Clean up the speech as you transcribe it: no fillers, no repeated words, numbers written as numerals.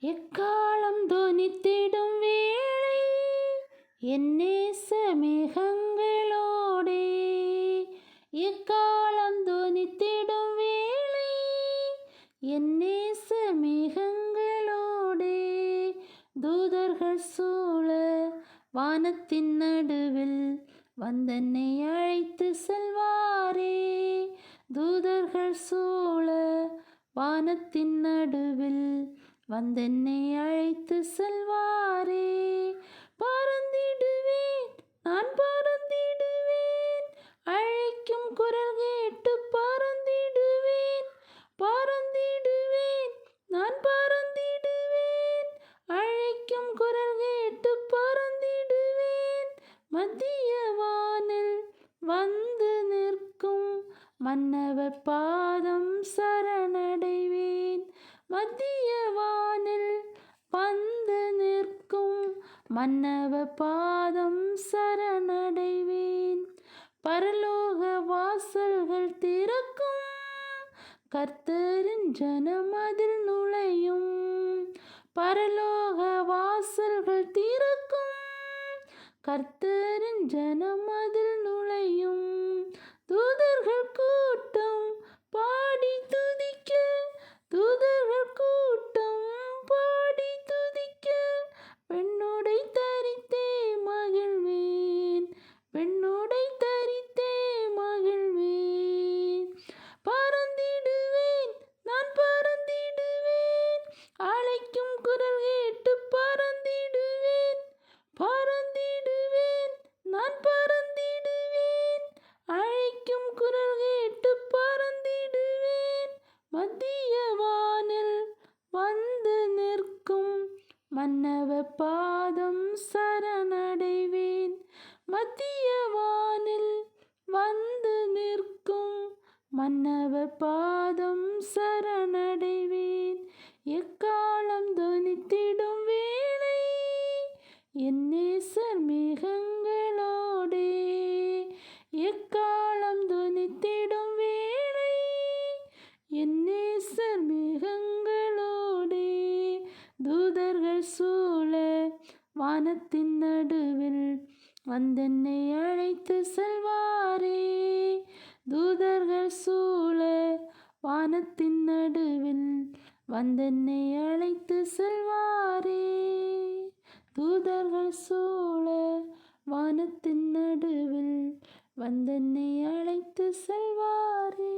எக்காலம் தொனித்திடும் வேளை என் நேச மேகங்களோடே. எக்காலம் தொனித்திடும் வேளை என் நேச மேகங்களோடே. தூதர்கள் சூழ வானத்தின் நடுவில் வந்தென்னை அழைத்து செல்வாரே. தூதர்கள் சூழ வானத்தின் நடுவில் வந்தென்னை அழைத்து செல்வாரே. பறந்திடுவேன், நான் பறந்திடுவேன், அழைக்கும் குரல் கேட்டு பறந்திடுவேன். பறந்திடுவேன், நான் பறந்திடுவேன், அழைக்கும் குரல் கேட்டு பறந்திடுவேன். மத்திய வானில் வந்து நிற்கும் மன்னவர் பாதம் சரணடைவேன். மத்திய வானில் வந்து நிற்கும் மன்னவர் பாதம் சரணடைவேன். பரலோக வாசல்கள் திறக்கும், கர்த்தரின் ஜனம் அதில் நுழையும். பரலோக வாசல்கள் திறக்கும், கர்த்தரின் ஜனம் அதில் நுழையும். தூதர்கள் கூட்டம் பாடி துதிக்க, தூதர்கள் கூட்டம் பாடி துதிக்க, பெண்ணுடை தரித்தே மகிழ்வேன், பெண்ணுடை தரித்தே மகிழ்வேன். பறந்திடுவேன், நான் பறந்திடுவேன், அழைக்கும் குரல் கேட்டு பறந்திடுவேன். பறந்திடுவேன், நான் பறந்திடுவேன், அழைக்கும் குரல் கேட்டு பறந்திடுவேன். மத்திய வானில் வந்து நிற்கும் மன்னவர் பாதம் சரணடைவேன். மத்திய வானில் வந்து நிற்கும் மன்னவர் பாதம் சரணடைவேன். எக்காலம் தொனித்திடும் வேளை என் நேசர் மேகங்களோடே. எக்காலம் தொனித்திடும் வேளை என் நேசர் மேகங்களோடே. தூதர்கள் சூழ வானத்தின் நடுவில் வந்தென்னை அழைத்து செல்வாரே. தூதர்கள் சூழ வானத்தின் நடுவில் வந்தென்னை அழைத்து செல்வாரே. தூதர்கள் சூழ வானத்தின் நடுவில் வந்தென்னை அழைத்து செல்வாரே.